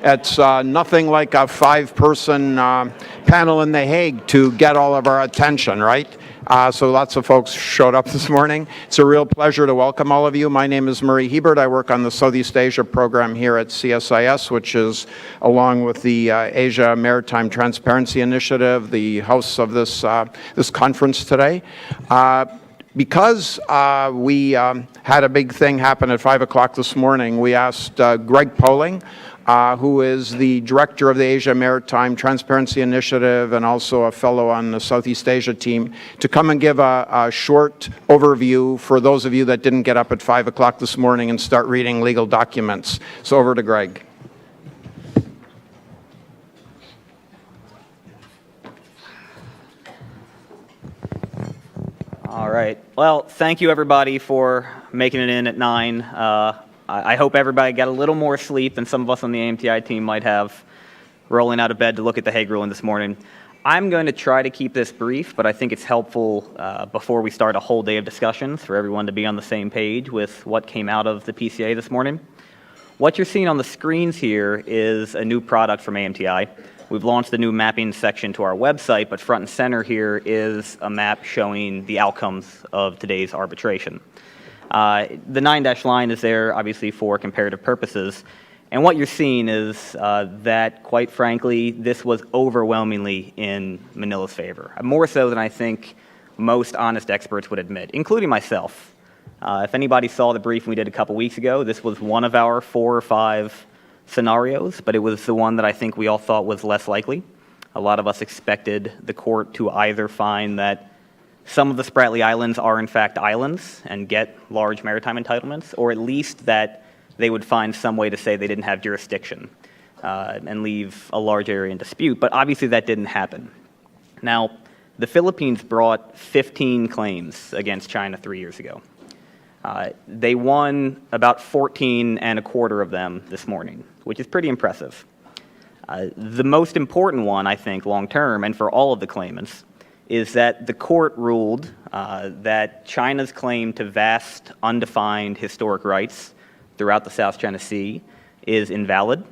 It's nothing like a five-person panel in The Hague to get all of our attention, right? So lots of folks showed up this morning. It's a real pleasure to welcome all of you. My name is Murray Hebert. I work on the Southeast Asia program here at CSIS, which is, along with the Asia Maritime Transparency Initiative, the hosts of this conference today. Because we had a big thing happen at 5 o'clock this morning, we asked Greg Poling, who is the director of the Asia Maritime Transparency Initiative and also a fellow on the Southeast Asia team, to come and give a short overview for those of you that didn't get up at 5 o'clock this morning and start reading legal documents. So over to Greg. All right. Well, thank you, everybody, for making it in at 9. I hope everybody got a little more sleep than some of us on the AMTI team might have, rolling out of bed to look at the Hague ruling this morning. I'm going to try to keep this brief, but I think it's helpful before we start a whole day of discussions for everyone to be on the same page with what came out of the PCA this morning. What you're seeing on the screens here is a new product from AMTI. We've launched the new mapping section to our website, but front and center here is a map showing the outcomes of today's arbitration. The 9-dash line is there, obviously, for comparative purposes. And what you're seeing is that, quite frankly, this was overwhelmingly in Manila's favor, more so than I think most honest experts would admit, including myself. If anybody saw the briefing we did a couple weeks ago, this was one of our 4 or 5 scenarios, but it was the one that I think we all thought was less likely. A lot of us expected the court to either find that some of the Spratly Islands are in fact islands and get large maritime entitlements, or at least that they would find some way to say they didn't have jurisdiction and leave a large area in dispute. But obviously that didn't happen. Now, the Philippines brought 15 claims against China 3 years ago. They won about 14 and a quarter of them this morning, which is pretty impressive. The most important one, I think, long term, and for all of the claimants, is that the court ruled that China's claim to vast, undefined historic rights throughout the South China Sea is invalid.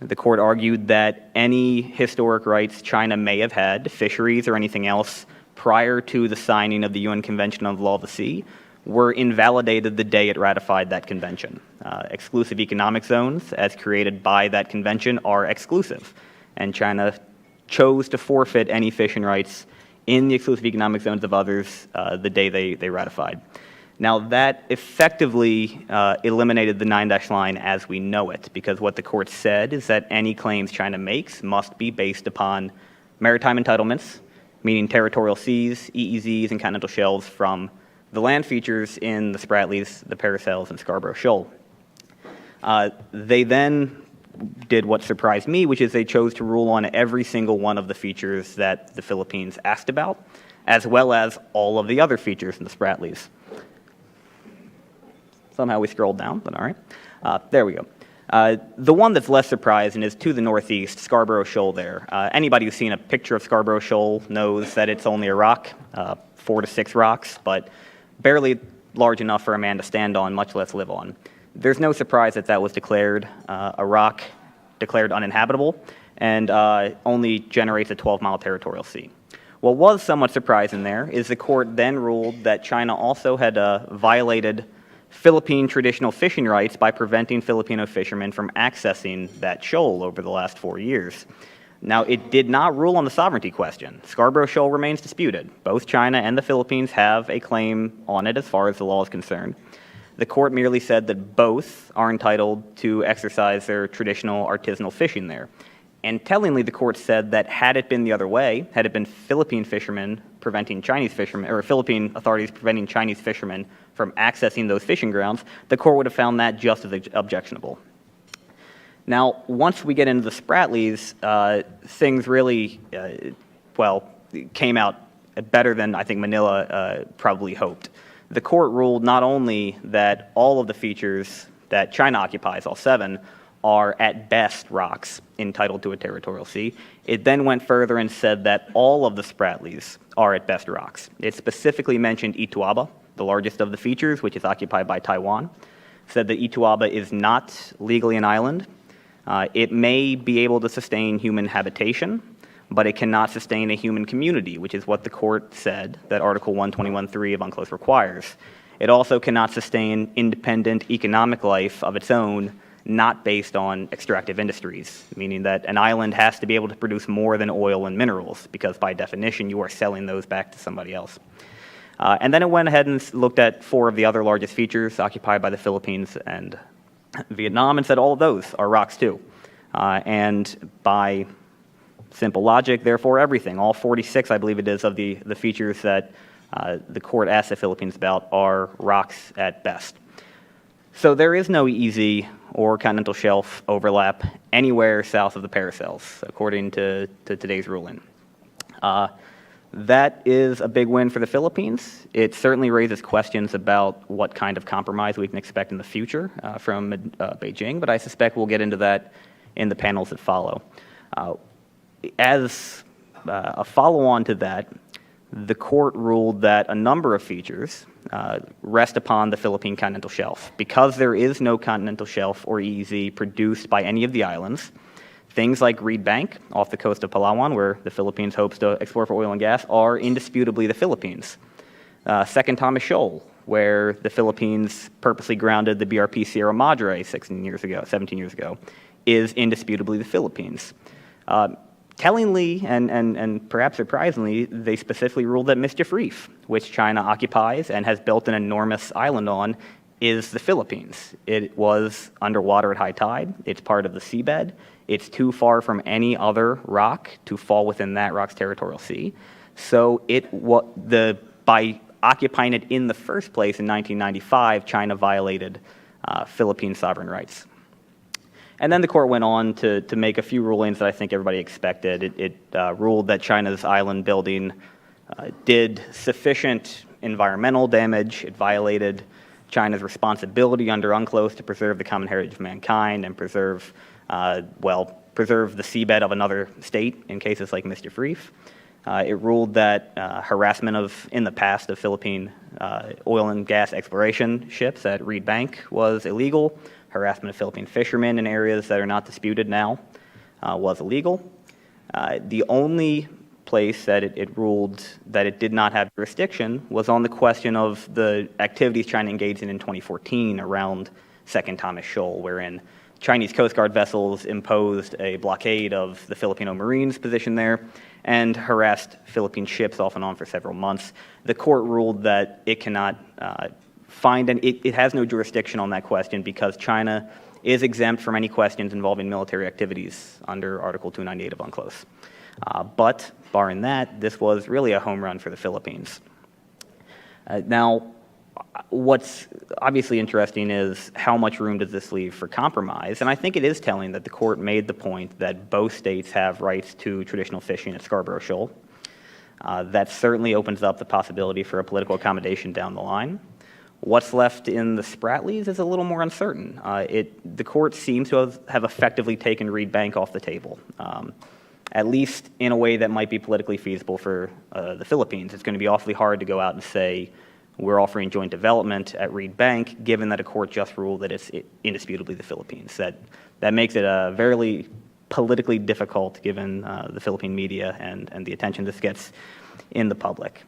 The court argued that any historic rights China may have had, fisheries or anything else, prior to the signing of the UN Convention on the Law of the Sea, were invalidated the day it ratified that convention. Exclusive economic zones, as created by that convention, are exclusive, and China chose to forfeit any fishing rights in the exclusive economic zones of others the day they ratified. Now, that effectively eliminated the 9-dash line as we know it, because what the court said is that any claims China makes must be based upon maritime entitlements, meaning territorial seas, EEZs, and continental shelves from the land features in the Spratlys, the Paracels, and Scarborough Shoal. They then did what surprised me, which is they chose to rule on every single one of the features that the Philippines asked about, as well as all of the other features in the Spratlys. Somehow we scrolled down, but all right. There we go. The one that's less surprising is to the northeast, Scarborough Shoal there. Anybody who's seen a picture of Scarborough Shoal knows that it's only a rock, 4 to 6 rocks, but barely large enough for a man to stand on, much less live on. There's no surprise that that was declared a rock, declared uninhabitable, and only generates a 12-mile territorial sea. What was somewhat surprising there is the court then ruled that China also had violated Philippine traditional fishing rights by preventing Filipino fishermen from accessing that shoal over the last 4 years. Now, it did not rule on the sovereignty question. Scarborough Shoal remains disputed. Both China and the Philippines have a claim on it as far as the law is concerned. The court merely said that both are entitled to exercise their traditional artisanal fishing there. And tellingly, the court said that had it been the other way, had it been Philippine fishermen preventing Chinese fishermen, or Philippine authorities preventing Chinese fishermen from accessing those fishing grounds, the court would have found that just as objectionable. Now, once we get into the Spratlys, things really, came out better than I think Manila probably hoped. The court ruled not only that all of the features that China occupies, all 7, are at best rocks entitled to a territorial sea. It then went further and said that all of the Spratlys are at best rocks. It specifically mentioned Ituaba, the largest of the features, which is occupied by Taiwan, said that Ituaba is not legally an island, It may be able to sustain human habitation, but it cannot sustain a human community, which is what the court said that Article 121.3 of UNCLOS requires. It also cannot sustain independent economic life of its own, not based on extractive industries, meaning that an island has to be able to produce more than oil and minerals, because by definition you are selling those back to somebody else. And then it went ahead and looked at 4 of the other largest features occupied by the Philippines and Vietnam and said all of those are rocks too. And by simple logic, therefore everything, all 46, I believe it is, of the features that the court asked the Philippines about are rocks at best. So there is no easy or continental shelf overlap anywhere south of the Paracels, according to today's ruling. That is a big win for the Philippines. It certainly raises questions about what kind of compromise we can expect in the future from Beijing, but I suspect we'll get into that in the panels that follow. As a follow-on to that, the court ruled that a number of features rest upon the Philippine continental shelf. Because there is no continental shelf or EEZ produced by any of the islands, things like Reed Bank off the coast of Palawan, where the Philippines hopes to explore for oil and gas, are indisputably the Philippines. Second Thomas Shoal, where the Philippines purposely grounded the BRP Sierra Madre 17 years ago, is indisputably the Philippines. Tellingly and perhaps surprisingly, they specifically ruled that Mischief Reef, which China occupies and has built an enormous island on, is the Philippines. It was underwater at high tide. It's part of the seabed. It's too far from any other rock to fall within that rock's territorial sea. So by occupying it in the first place in 1995, China violated Philippine sovereign rights. And then the court went on to make a few rulings that I think everybody expected. It ruled that China's island building did sufficient environmental damage. It violated China's responsibility under UNCLOS to preserve the common heritage of mankind and preserve the seabed of another state in cases like Mischief Reef. It ruled that harassment in the past of Philippine oil and gas exploration ships at Reed Bank was illegal. Harassment of Philippine fishermen in areas that are not disputed now was illegal. The only place that it ruled that it did not have jurisdiction was on the question of the activities China engaged in 2014 around Second Thomas Shoal, wherein Chinese Coast Guard vessels imposed a blockade of the Filipino Marines positioned there and harassed Philippine ships off and on for several months. The court ruled that it cannot it has no jurisdiction on that question because China is exempt from any questions involving military activities under Article 298 of UNCLOS. But barring that, this was really a home run for the Philippines. Now, what's obviously interesting is how much room does this leave for compromise? And I think it is telling that the court made the point that both states have rights to traditional fishing at Scarborough Shoal. That certainly opens up the possibility for a political accommodation down the line. What's left in the Spratlys is a little more uncertain. The court seems to have effectively taken Reed Bank off the table, at least in a way that might be politically feasible for the Philippines. It's going to be awfully hard to go out and say, we're offering joint development at Reed Bank, given that a court just ruled that it's indisputably the Philippines. That makes it very politically difficult, given the Philippine media and the attention this gets in the public.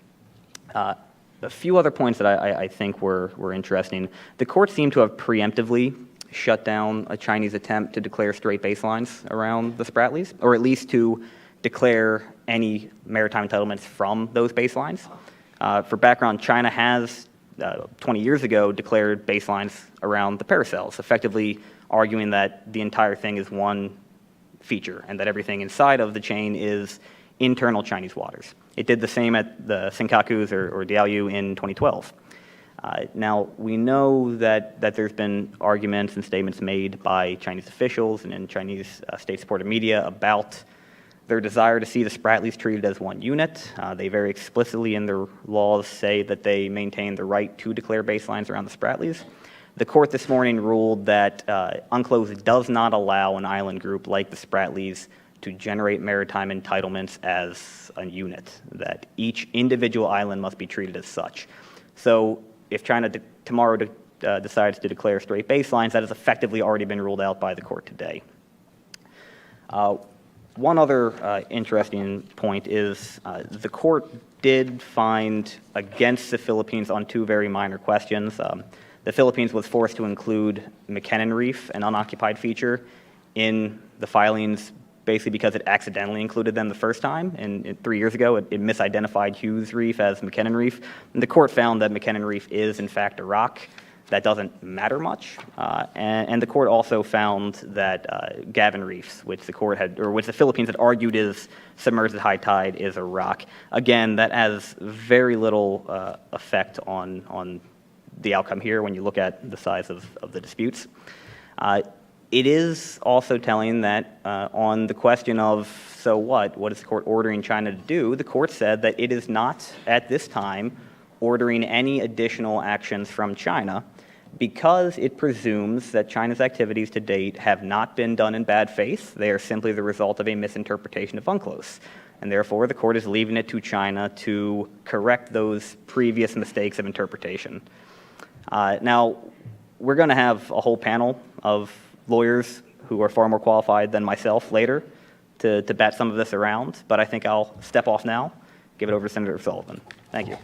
A few other points that I think were interesting. The court seemed to have preemptively shut down a Chinese attempt to declare straight baselines around the Spratlys, or at least to declare any maritime entitlements from those baselines. For background, China has 20 years ago declared baselines around the Paracels, effectively arguing that the entire thing is one feature and that everything inside of the chain is internal Chinese waters. It did the same at the Senkakus or Diaoyu in 2012. Now, we know that there's been arguments and statements made by Chinese officials and in Chinese state-supported media about their desire to see the Spratlys treated as one unit. They very explicitly in their laws say that they maintain the right to declare baselines around the Spratlys. The court this morning ruled that UNCLOS does not allow an island group like the Spratlys to generate maritime entitlements as a unit, that each individual island must be treated as such. So if China tomorrow decides to declare straight baselines, that has effectively already been ruled out by the court today. One other interesting point is the court did find against the Philippines on two very minor questions. The Philippines was forced to include McKinnon Reef, an unoccupied feature, in the filings basically because it accidentally included them the first time, and 3 years ago it misidentified Hughes Reef as McKinnon Reef. And the court found that McKinnon Reef is in fact a rock. That doesn't matter much, and the court also found that Gavin Reefs, which the Philippines had argued is submerged at high tide, is a rock. Again, that has very little effect on the outcome here when you look at the size of the disputes. It is also telling that on the question of, so what is the court ordering China to do, the court said that it is not, at this time, ordering any additional actions from China because it presumes that China's activities to date have not been done in bad faith. They are simply the result of a misinterpretation of UNCLOS. And therefore, the court is leaving it to China to correct those previous mistakes of interpretation. Now, we're going to have a whole panel of lawyers who are far more qualified than myself later to bat some of this around, but I think I'll step off now, give it over to Senator Sullivan. Thank you.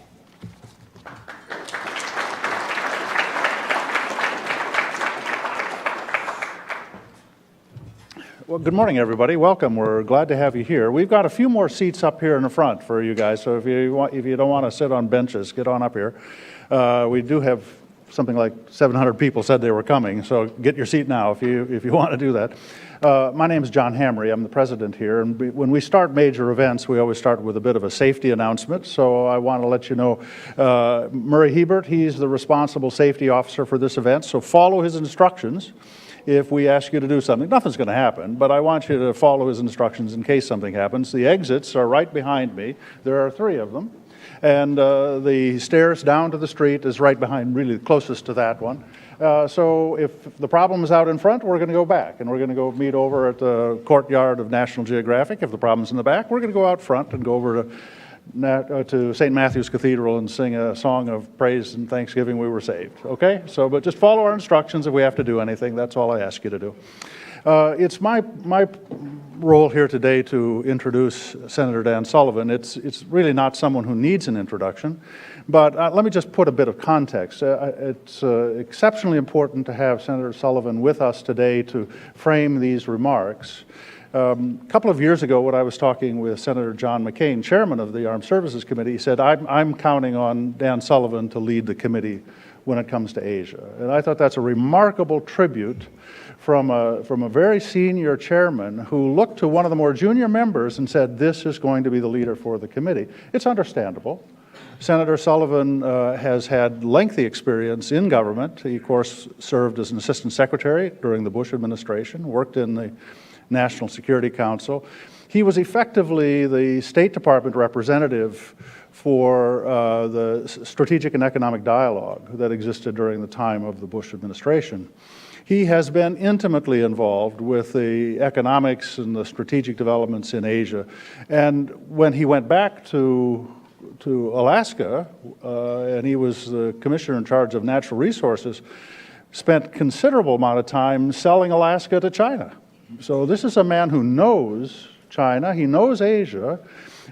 Well, good morning, everybody. Welcome. We're glad to have you here. We've got a few more seats up here in the front for you guys, so if you don't want to sit on benches, get on up here. We do have something like 700 people said they were coming, so get your seat now if you want to do that. My name is John Hamry. I'm the president here, and when we start major events, we always start with a bit of a safety announcement, so I want to let you know Murray Hebert, he's the responsible safety officer for this event, so follow his instructions. If we ask you to do something, nothing's going to happen, but I want you to follow his instructions in case something happens. The exits are right behind me. There are 3 of them. And the stairs down to the street is right behind, really closest to that one. So if the problem is out in front, we're going to go back, and we're going to go meet over at the courtyard of National Geographic. If the problem's in the back, we're going to go out front and go over to St. Matthew's Cathedral and sing a song of praise and thanksgiving we were saved. Okay? So, but just follow our instructions if we have to do anything. That's all I ask you to do. It's my role here today to introduce Senator Dan Sullivan. It's really not someone who needs an introduction, but let me just put a bit of context. It's exceptionally important to have Senator Sullivan with us today to frame these remarks. A couple of years ago, when I was talking with Senator John McCain, chairman of the Armed Services Committee, he said, I'm counting on Dan Sullivan to lead the committee when it comes to Asia. And I thought that's a remarkable tribute from a very senior chairman who looked to one of the more junior members and said, this is going to be the leader for the committee. It's understandable. Senator Sullivan has had lengthy experience in government. He, of course, served as an assistant secretary during the Bush administration, worked in the National Security Council. He was effectively the State Department representative for the strategic and economic dialogue that existed during the time of the Bush administration. He has been intimately involved with the economics and the strategic developments in Asia. And when he went back to Alaska, and he was the commissioner in charge of natural resources, spent considerable amount of time selling Alaska to China. So this is a man who knows China, he knows Asia,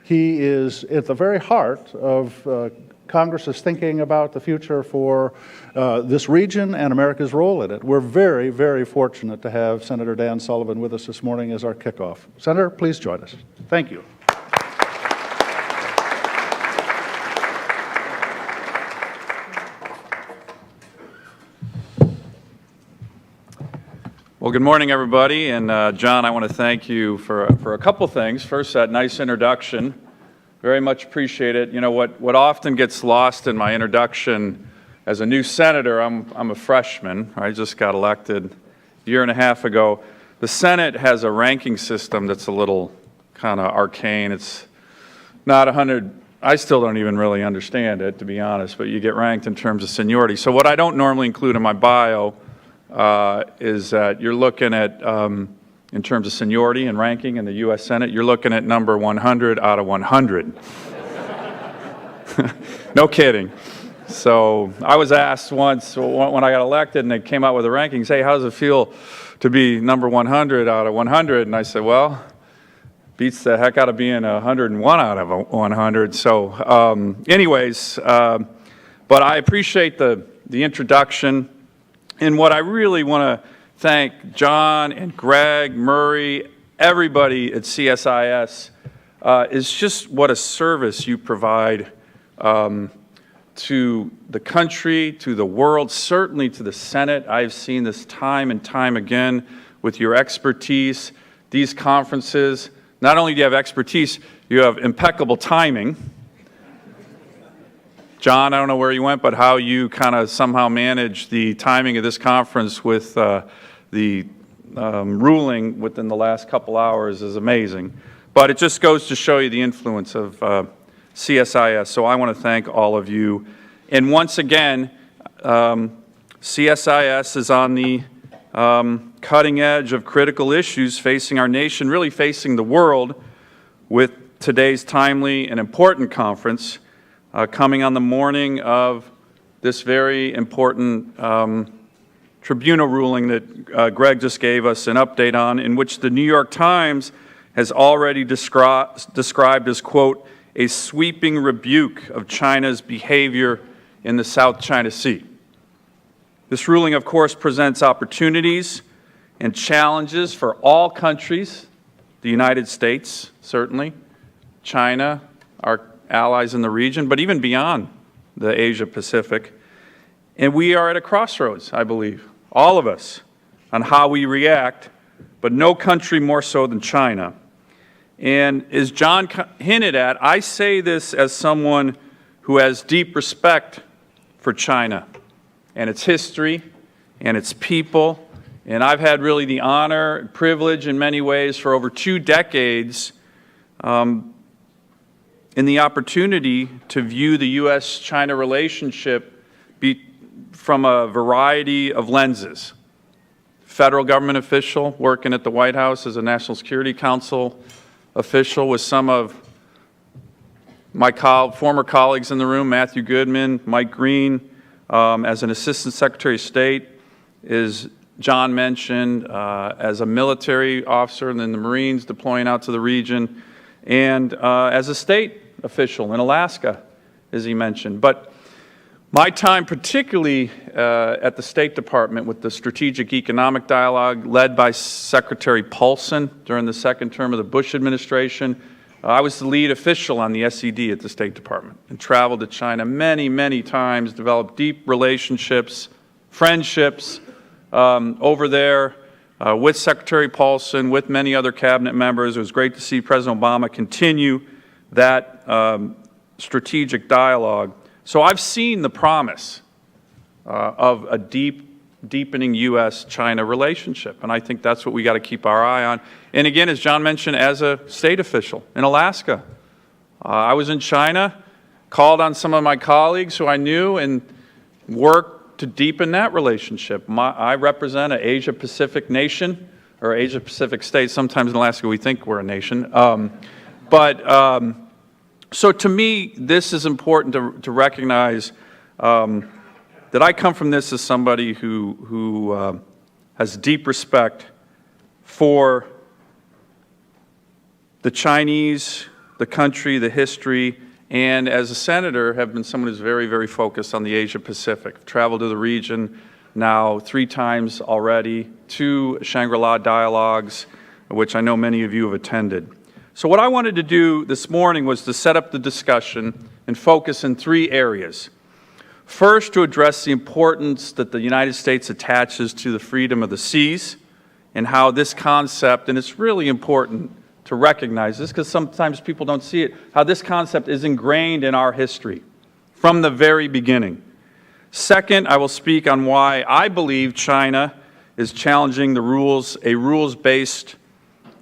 he is at the very heart of Congress's thinking about the future for this region and America's role in it. We're very, very fortunate to have Senator Dan Sullivan with us this morning as our kickoff. Senator, please join us. Thank you. Well, good morning, everybody. And John, I want to thank you for a couple things. First, that nice introduction. Very much appreciate it. You know, what often gets lost in my introduction as a new senator, I'm a freshman. I just got elected a year and a half ago. The Senate has a ranking system that's a little kind of arcane. It's not 100. I still don't even really understand it, to be honest, but you get ranked in terms of seniority. So what I don't normally include in my bio is that you're looking at, in terms of seniority and ranking in the U.S. Senate, you're looking at number 100 out of 100. No kidding. So I was asked once when I got elected and they came out with the rankings, hey, how does it feel to be number 100 out of 100. And I said, well, beats the heck out of being 101 out of 100. So anyways, but I appreciate the introduction. And what I really want to thank John and Greg, Murray, everybody at CSIS is just what a service you provide to the country, to the world, certainly to the Senate. I've seen this time and time again with your expertise. These conferences, not only do you have expertise, you have impeccable timing. John, I don't know where you went, but how you kind of somehow managed the timing of this conference with the ruling within the last couple hours is amazing. But it just goes to show you the influence of CSIS. So I want to thank all of you. And once again, CSIS is on the cutting edge of critical issues facing our nation, really facing the world, with today's timely and important conference coming on the morning of this very important tribunal ruling that Greg just gave us an update on, in which the New York Times has already described as, quote, a sweeping rebuke of China's behavior in the South China Sea. This ruling, of course, presents opportunities and challenges for all countries, the United States, certainly, China, our allies in the region, but even beyond the Asia-Pacific. And we are at a crossroads, I believe, all of us, on how we react, but no country more so than China. And as John hinted at, I say this as someone who has deep respect for China and its history and its people. And I've had really the honor and privilege in many ways for over 2 decades in the opportunity to view the U.S.-China relationship from a variety of lenses. Federal government official working at the White House as a National Security Council official with some of my former colleagues in the room, Matthew Goodman, Mike Green, as an Assistant Secretary of State, as John mentioned, as a military officer in the Marines deploying out to the region, and as a state official in Alaska, as he mentioned. But my time, particularly at the State Department with the Strategic Economic Dialogue led by Secretary Paulson during the second term of the Bush administration, I was the lead official on the SED at the State Department and traveled to China many, many times, developed deep relationships, friendships over there with Secretary Paulson, with many other cabinet members. It was great to see President Obama continue that strategic dialogue. So I've seen the promise of a deepening U.S.-China relationship, and I think that's what we got to keep our eye on. And again, as John mentioned, as a state official in Alaska, I was in China, called on some of my colleagues who I knew, and worked to deepen that relationship. I represent an Asia-Pacific nation, or Asia-Pacific state. Sometimes in Alaska we think we're a nation. So to me, this is important to recognize that I come from this as somebody who has deep respect for the Chinese, the country, the history, and as a senator have been someone who's very, very focused on the Asia-Pacific. I've traveled to the region now 3 times already, 2 Shangri-La dialogues, which I know many of you have attended. So what I wanted to do this morning was to set up the discussion and focus in 3 areas. First, to address the importance that the United States attaches to the freedom of the seas and how this concept, and it's really important to recognize this because sometimes people don't see it, how this concept is ingrained in our history from the very beginning. Second, I will speak on why I believe China is challenging the rules, a rules-based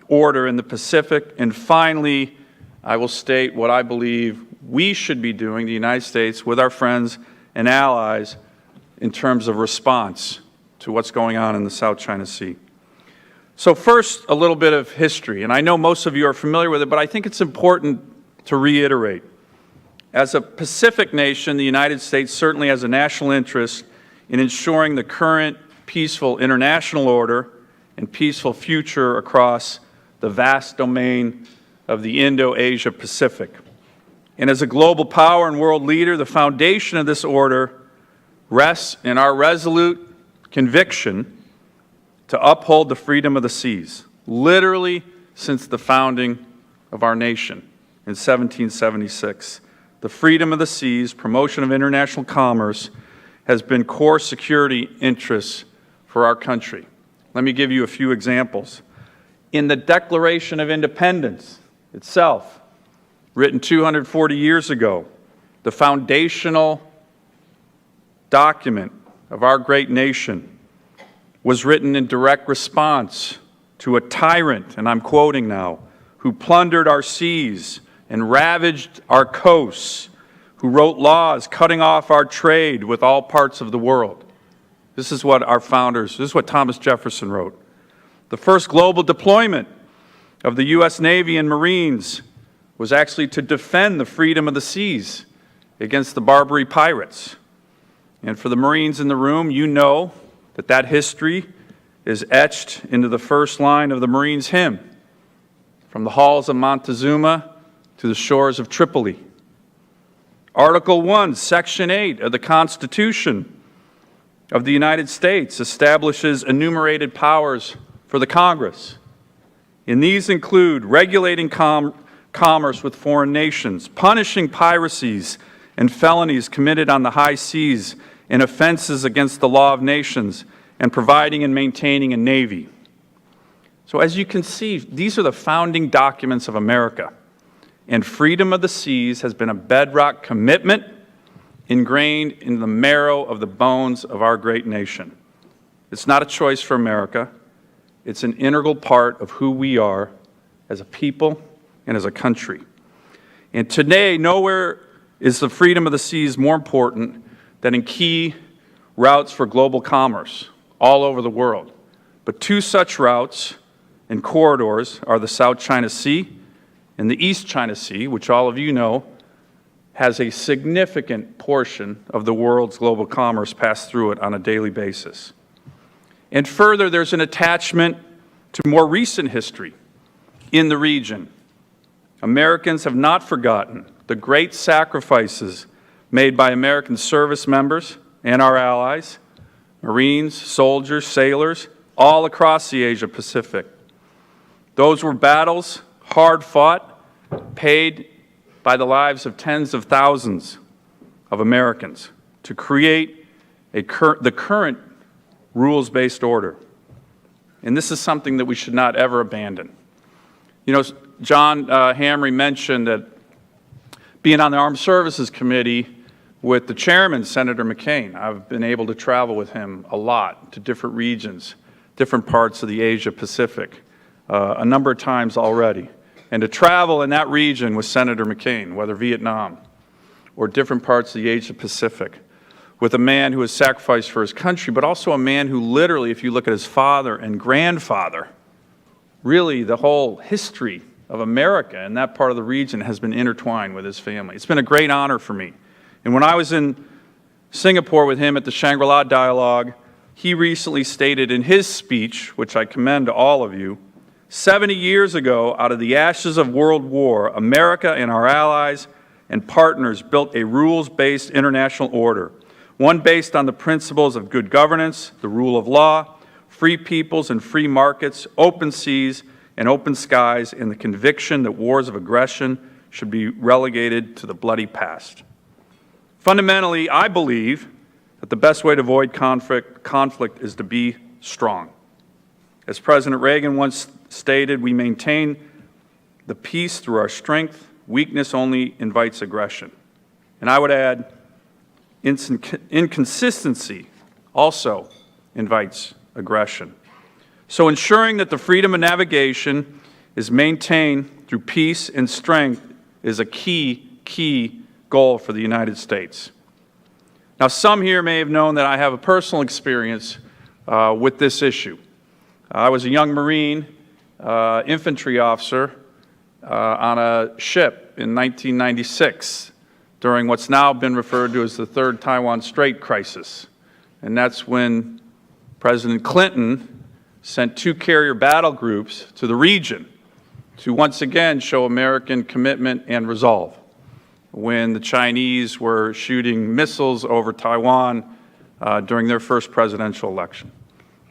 order in the Pacific. And finally, I will state what I believe we should be doing, the United States, with our friends and allies in terms of response to what's going on in the South China Sea. So first, a little bit of history, and I know most of you are familiar with it, but I think it's important to reiterate. As a Pacific nation, the United States certainly has a national interest in ensuring the current peaceful international order and peaceful future across the vast domain of the Indo-Asia Pacific. And as a global power and world leader, the foundation of this order rests in our resolute conviction to uphold the freedom of the seas, literally since the founding of our nation in 1776. The freedom of the seas, promotion of international commerce, has been core security interests for our country. Let me give you a few examples. In the Declaration of Independence itself, written 240 years ago, the foundational document of our great nation was written in direct response to a tyrant, and I'm quoting now, who plundered our seas and ravaged our coasts, who wrote laws cutting off our trade with all parts of the world. This is what our founders, this is what Thomas Jefferson wrote. The first global deployment of the U.S. Navy and Marines was actually to defend the freedom of the seas against the Barbary pirates. And for the Marines in the room, you know that that history is etched into the first line of the Marines' hymn, from the halls of Montezuma to the shores of Tripoli. Article 1, Section 8 of the Constitution of the United States establishes enumerated powers for the Congress. And these include regulating commerce with foreign nations, punishing piracies and felonies committed on the high seas and offenses against the law of nations, and providing and maintaining a navy. So as you can see, these are the founding documents of America. And freedom of the seas has been a bedrock commitment ingrained in the marrow of the bones of our great nation. It's not a choice for America. It's an integral part of who we are as a people and as a country. And today, nowhere is the freedom of the seas more important than in key routes for global commerce all over the world. But two such routes and corridors are the South China Sea and the East China Sea, which all of you know has a significant portion of the world's global commerce pass through it on a daily basis. And further, there's an attachment to more recent history in the region. Americans have not forgotten the great sacrifices made by American service members and our allies, Marines, soldiers, sailors, all across the Asia Pacific. Those were battles, hard fought, paid by the lives of tens of thousands of Americans to create the current rules-based order. And this is something that we should not ever abandon. You know, John Hamre mentioned that being on the Armed Services Committee with the chairman, Senator McCain, I've been able to travel with him a lot to different regions, different parts of the Asia Pacific, a number of times already. And to travel in that region with Senator McCain, whether Vietnam or different parts of the Asia Pacific, with a man who has sacrificed for his country, but also a man who literally, if you look at his father and grandfather, really the whole history of America and that part of the region has been intertwined with his family. It's been a great honor for me. And when I was in Singapore with him at the Shangri-La Dialogue, he recently stated in his speech, which I commend to all of you, 70 years ago, out of the ashes of World War, America and our allies and partners built a rules-based international order, one based on the principles of good governance, the rule of law, free peoples and free markets, open seas and open skies, and the conviction that wars of aggression should be relegated to the bloody past. Fundamentally, I believe that the best way to avoid conflict is to be strong. As President Reagan once stated, we maintain the peace through our strength. Weakness only invites aggression. And I would add, inconsistency also invites aggression. So ensuring that the freedom of navigation is maintained through peace and strength is a key goal for the United States. Now, some here may have known that I have a personal experience with this issue. I was a young Marine infantry officer on a ship in 1996 during what's now been referred to as the Third Taiwan Strait Crisis. And that's when President Clinton sent 2 carrier battle groups to the region to once again show American commitment and resolve when the Chinese were shooting missiles over Taiwan during their first presidential election.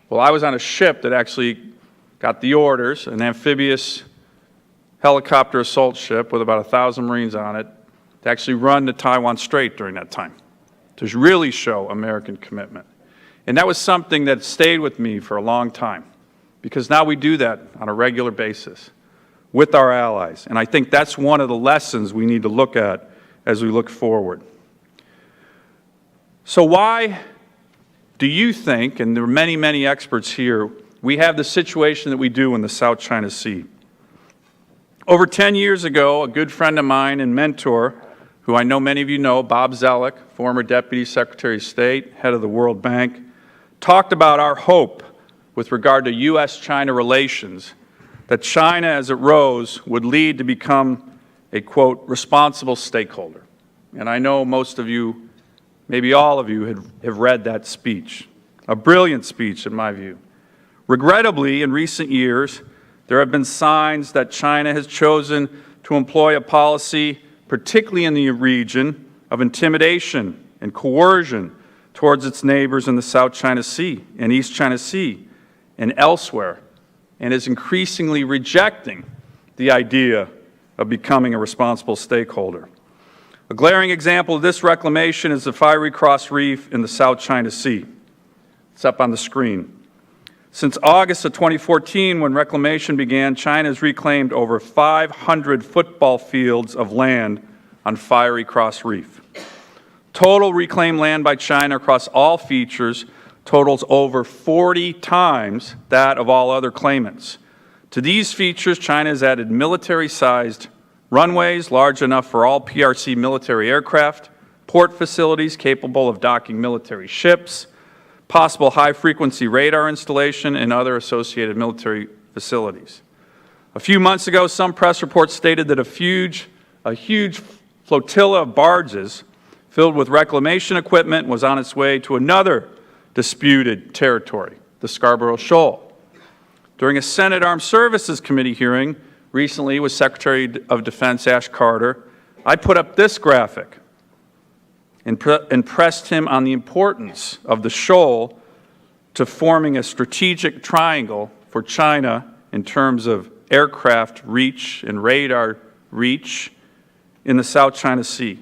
Well, I was on a ship that actually got the orders, an amphibious helicopter assault ship with about 1,000 Marines on it, to actually run the Taiwan Strait during that time, to really show American commitment. And that was something that stayed with me for a long time, because now we do that on a regular basis with our allies. And I think that's one of the lessons we need to look at as we look forward. So why do you think, and there are many, many experts here, we have the situation that we do in the South China Sea? Over 10 years ago, a good friend of mine and mentor, who I know many of you know, Bob Zoellick, former Deputy Secretary of State, head of the World Bank, talked about our hope with regard to U.S.-China relations, that China, as it rose, would lead to become a, quote, responsible stakeholder. And I know most of you, maybe all of you, have read that speech, a brilliant speech in my view. Regrettably, in recent years, there have been signs that China has chosen to employ a policy, particularly in the region, of intimidation and coercion towards its neighbors in the South China Sea and East China Sea and elsewhere, and is increasingly rejecting the idea of becoming a responsible stakeholder. A glaring example of this reclamation is the Fiery Cross Reef in the South China Sea. It's up on the screen. Since August of 2014, when reclamation began, China has reclaimed over 500 football fields of land on Fiery Cross Reef. Total reclaimed land by China across all features totals over 40 times that of all other claimants. To these features, China has added military-sized runways large enough for all PRC military aircraft, port facilities capable of docking military ships, possible high-frequency radar installation, and other associated military facilities. A few months ago, some press reports stated that a huge flotilla of barges filled with reclamation equipment was on its way to another disputed territory, the Scarborough Shoal. During a Senate Armed Services Committee hearing recently with Secretary of Defense Ash Carter, I put up this graphic and pressed him on the importance of the shoal to forming a strategic triangle for China in terms of aircraft reach and radar reach in the South China Sea.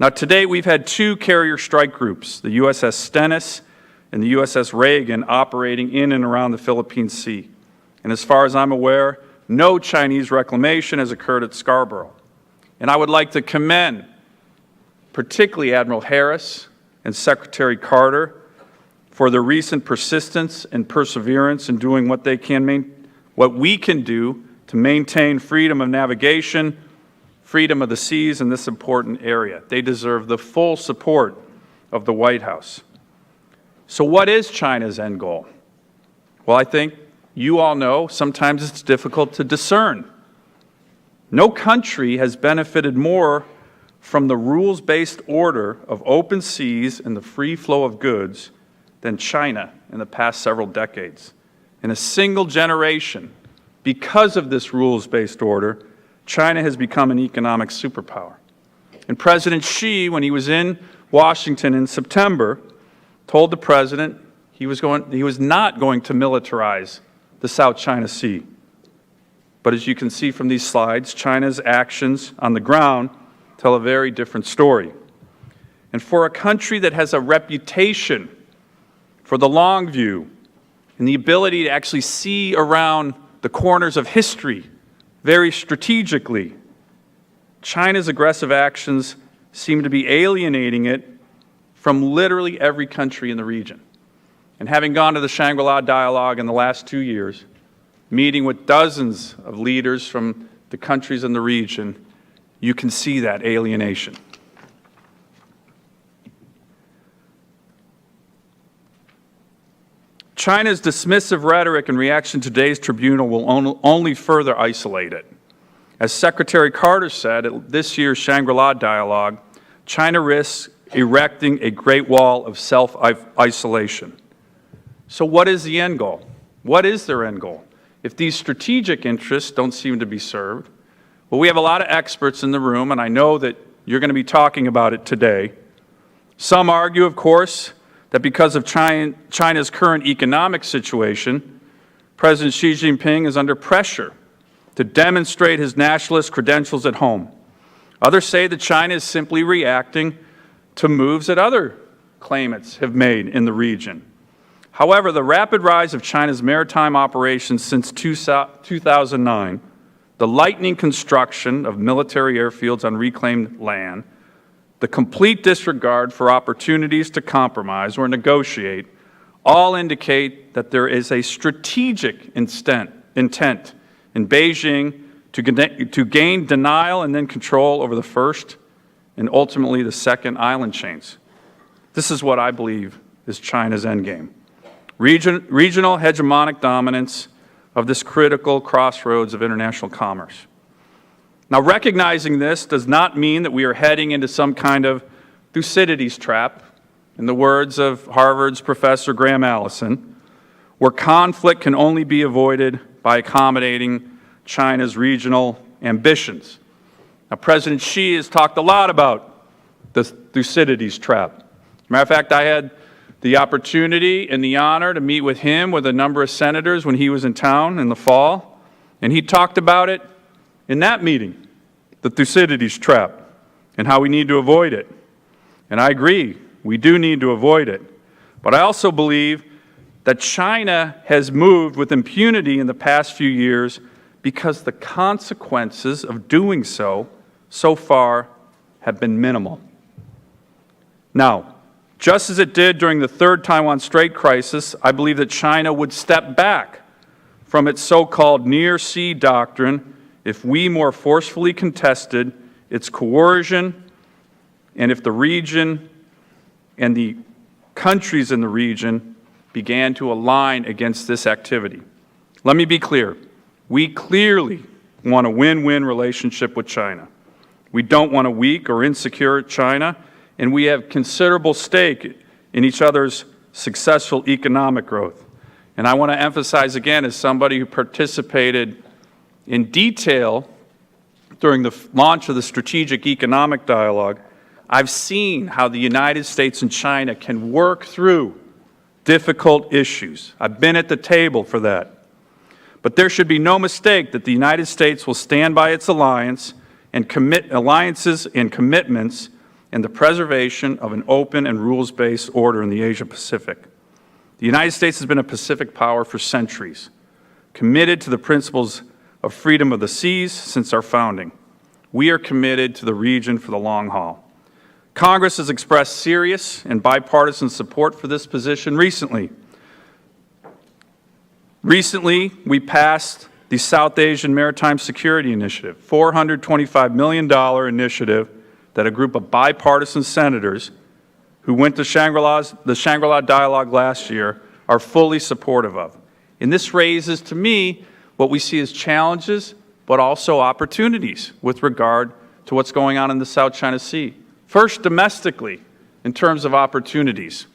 Now, today we've had 2 carrier strike groups, the USS Stennis and the USS Reagan, operating in and around the Philippine Sea. And as far as I'm aware, no Chinese reclamation has occurred at Scarborough. And I would like to commend particularly Admiral Harris and Secretary Carter for their recent persistence and perseverance in doing what we can do to maintain freedom of navigation, freedom of the seas in this important area. They deserve the full support of the White House. So what is China's end goal? Well, I think you all know sometimes it's difficult to discern. No country has benefited more from the rules-based order of open seas and the free flow of goods than China in the past several decades. In a single generation, because of this rules-based order, China has become an economic superpower. And President Xi, when he was in Washington in September, told the President he was not going to militarize the South China Sea. But as you can see from these slides, China's actions on the ground tell a very different story. And for a country that has a reputation for the long view and the ability to actually see around the corners of history very strategically, China's aggressive actions seem to be alienating it from literally every country in the region. And having gone to the Shangri-La Dialogue in the last 2 years, meeting with dozens of leaders from the countries in the region, you can see that alienation. China's dismissive rhetoric in reaction to today's tribunal will only further isolate it. As Secretary Carter said at this year's Shangri-La Dialogue, China risks erecting a great wall of self-isolation. So what is the end goal? What is their end goal? If these strategic interests don't seem to be served, well, we have a lot of experts in the room, and I know that you're going to be talking about it today. Some argue, of course, that because of China's current economic situation, President Xi Jinping is under pressure to demonstrate his nationalist credentials at home. Others say that China is simply reacting to moves that other claimants have made in the region. However, the rapid rise of China's maritime operations since 2009, the lightning construction of military airfields on reclaimed land, the complete disregard for opportunities to compromise or negotiate, all indicate that there is a strategic intent in Beijing to gain denial and then control over the first and ultimately the second island chains. This is what I believe is China's endgame. Regional hegemonic dominance of this critical crossroads of international commerce. Now, recognizing this does not mean that we are heading into some kind of Thucydides trap, in the words of Harvard's Professor Graham Allison, where conflict can only be avoided by accommodating China's regional ambitions. Now, President Xi has talked a lot about the Thucydides trap. Matter of fact, I had the opportunity and the honor to meet with him with a number of senators when he was in town in the fall, and he talked about it in that meeting, the Thucydides trap, and how we need to avoid it. And I agree, we do need to avoid it. But I also believe that China has moved with impunity in the past few years because the consequences of doing so far have been minimal. Now, just as it did during the third Taiwan Strait crisis, I believe that China would step back from its so-called near-sea doctrine if we more forcefully contested its coercion and if the region and the countries in the region began to align against this activity. Let me be clear. We clearly want a win-win relationship with China. We don't want a weak or insecure China, and we have considerable stake in each other's successful economic growth. And I want to emphasize again, as somebody who participated in detail during the launch of the Strategic Economic Dialogue, I've seen how the United States and China can work through difficult issues. I've been at the table for that. But there should be no mistake that the United States will stand by its alliances and commitments and the preservation of an open and rules-based order in the Asia-Pacific. The United States has been a Pacific power for centuries, committed to the principles of freedom of the seas since our founding. We are committed to the region for the long haul. Congress has expressed serious and bipartisan support for this position recently. Recently, we passed the South Asian Maritime Security Initiative, $425 million initiative that a group of bipartisan senators who went to the Shangri-La Dialogue last year are fully supportive of. And this raises, to me, what we see as challenges, but also opportunities with regard to what's going on in the South China Sea. First, domestically, in terms of opportunities.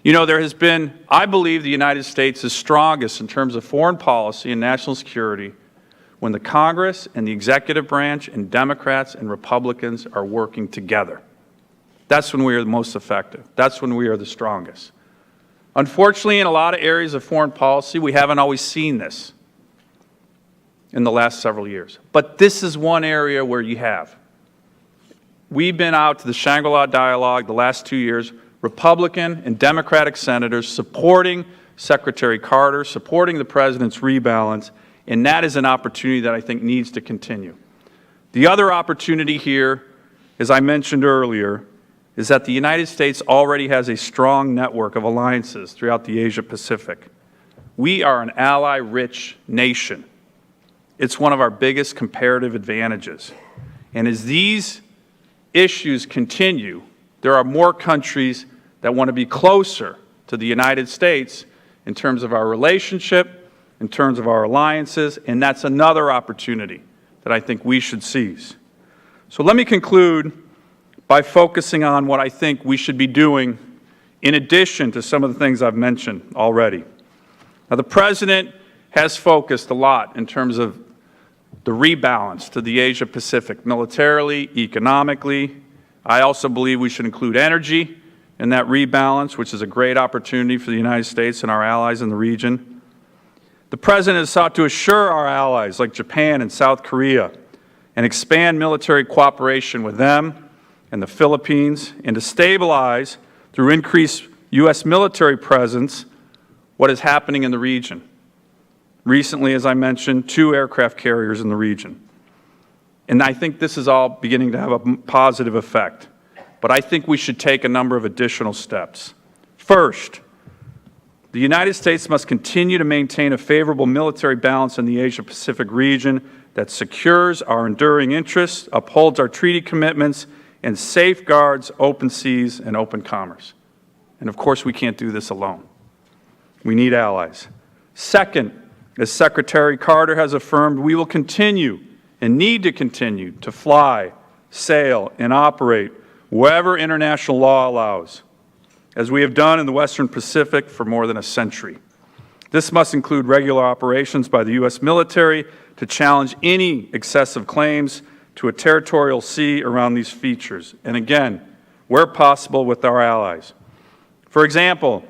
You know, there has been, I believe the United States is strongest in terms of foreign policy and national security when the Congress and the executive branch and Democrats and Republicans are working together. That's when we are the most effective. That's when we are the strongest. Unfortunately, in a lot of areas of foreign policy, we haven't always seen this in the last several years. But this is one area where you have. We've been out to the Shangri-La Dialogue the last 2 years, Republican and Democratic senators supporting Secretary Carter, supporting the President's rebalance, and that is an opportunity that I think needs to continue. The other opportunity here, as I mentioned earlier, is that the United States already has a strong network of alliances throughout the Asia-Pacific. We are an ally-rich nation. It's one of our biggest comparative advantages. And as these issues continue, there are more countries that want to be closer to the United States in terms of our relationship, in terms of our alliances, and that's another opportunity that I think we should seize. So let me conclude by focusing on what I think we should be doing in addition to some of the things I've mentioned already. Now, the President has focused a lot in terms of the rebalance to the Asia-Pacific, militarily, economically. I also believe we should include energy in that rebalance, which is a great opportunity for the United States and our allies in the region. The President has sought to assure our allies like Japan and South Korea and expand military cooperation with them and the Philippines, and to stabilize, through increased U.S. military presence, what is happening in the region. Recently, as I mentioned, 2 aircraft carriers in the region. And I think this is all beginning to have a positive effect. But I think we should take a number of additional steps. First, the United States must continue to maintain a favorable military balance in the Asia-Pacific region that secures our enduring interests, upholds our treaty commitments, and safeguards open seas and open commerce. And of course, we can't do this alone. We need allies. Second, as Secretary Carter has affirmed, we will continue and need to continue to fly, sail, and operate wherever international law allows, as we have done in the Western Pacific for more than a century. This must include regular operations by the U.S. military to challenge any excessive claims to a territorial sea around these features, and again, where possible with our allies. For example,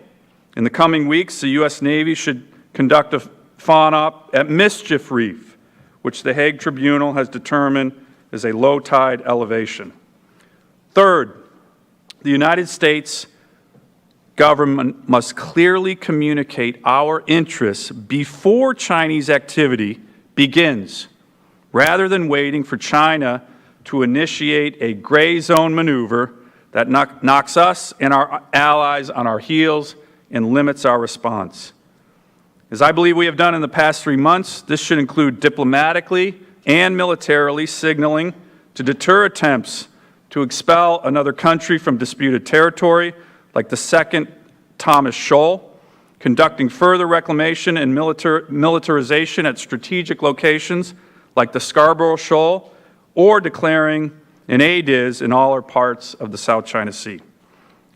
in the coming weeks, the U.S. Navy should conduct a fawn-up at Mischief Reef, which the Hague Tribunal has determined is a low-tide elevation. Third, the United States government must clearly communicate our interests before Chinese activity begins, rather than waiting for China to initiate a gray zone maneuver that knocks us and our allies on our heels and limits our response. As I believe we have done in the past 3 months, this should include diplomatically and militarily signaling to deter attempts to expel another country from disputed territory, like the second Thomas Shoal, conducting further reclamation and militarization at strategic locations like the Scarborough Shoal, or declaring an ADIZ in all or parts of the South China Sea.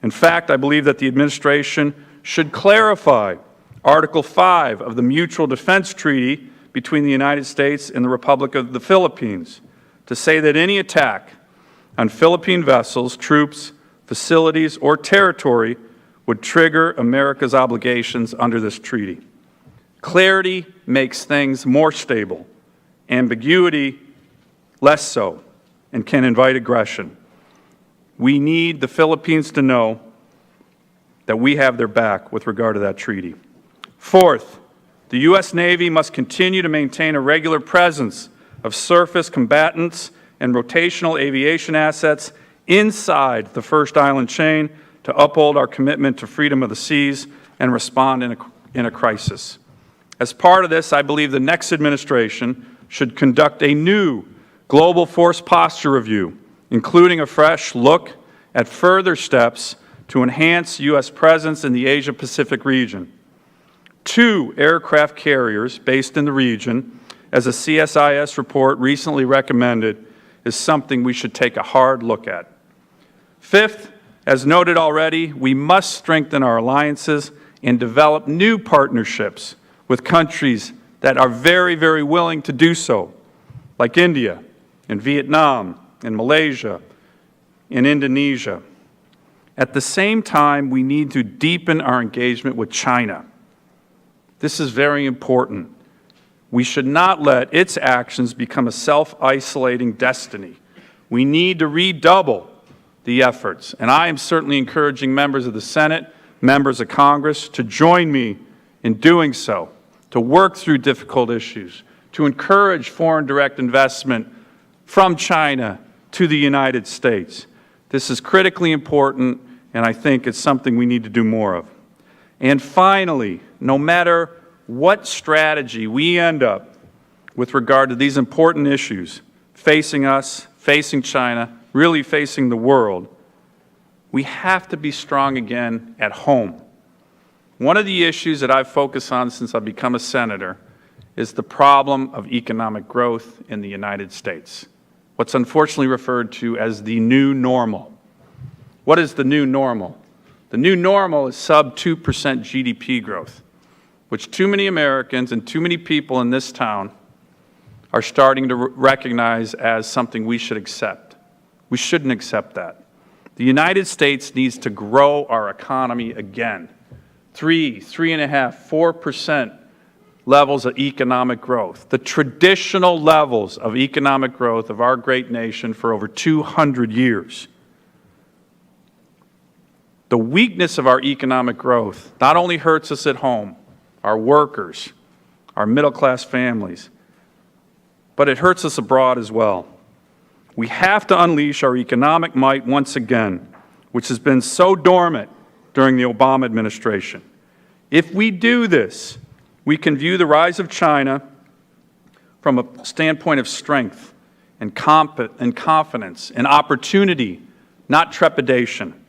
In fact, I believe that the administration should clarify Article 5 of the Mutual Defense Treaty between the United States and the Republic of the Philippines to say that any attack on Philippine vessels, troops, facilities, or territory would trigger America's obligations under this treaty. Clarity makes things more stable, ambiguity less so, and can invite aggression. We need the Philippines to know that we have their back with regard to that treaty. Fourth, the U.S. Navy must continue to maintain a regular presence of surface combatants and rotational aviation assets inside the first island chain to uphold our commitment to freedom of the seas and respond in a crisis. As part of this, I believe the next administration should conduct a new global force posture review, including a fresh look at further steps to enhance U.S. presence in the Asia-Pacific region. 2 aircraft carriers based in the region, as a CSIS report recently recommended, is something we should take a hard look at. Fifth, as noted already, we must strengthen our alliances and develop new partnerships with countries that are very, very willing to do so, like India and Vietnam and Malaysia and Indonesia. At the same time, we need to deepen our engagement with China. This is very important. We should not let its actions become a self-isolating destiny. We need to redouble the efforts, and I am certainly encouraging members of the Senate, members of Congress, to join me in doing so, to work through difficult issues, to encourage foreign direct investment from China to the United States. This is critically important, and I think it's something we need to do more of. And finally, no matter what strategy we end up with regard to these important issues facing us, facing China, really facing the world, we have to be strong again at home. One of the issues that I've focused on since I've become a senator is the problem of economic growth in the United States, what's unfortunately referred to as the new normal. What is the new normal? The new normal is sub 2% GDP growth, which too many Americans and too many people in this town are starting to recognize as something we should accept. We shouldn't accept that. The United States needs to grow our economy again. 3.5%, 4% levels of economic growth, the traditional levels of economic growth of our great nation for over 200 years. The weakness of our economic growth not only hurts us at home, our workers, our middle-class families, but it hurts us abroad as well. We have to unleash our economic might once again, which has been so dormant during the Obama administration. If we do this, we can view the rise of China from a standpoint of strength and confidence and opportunity, not trepidation.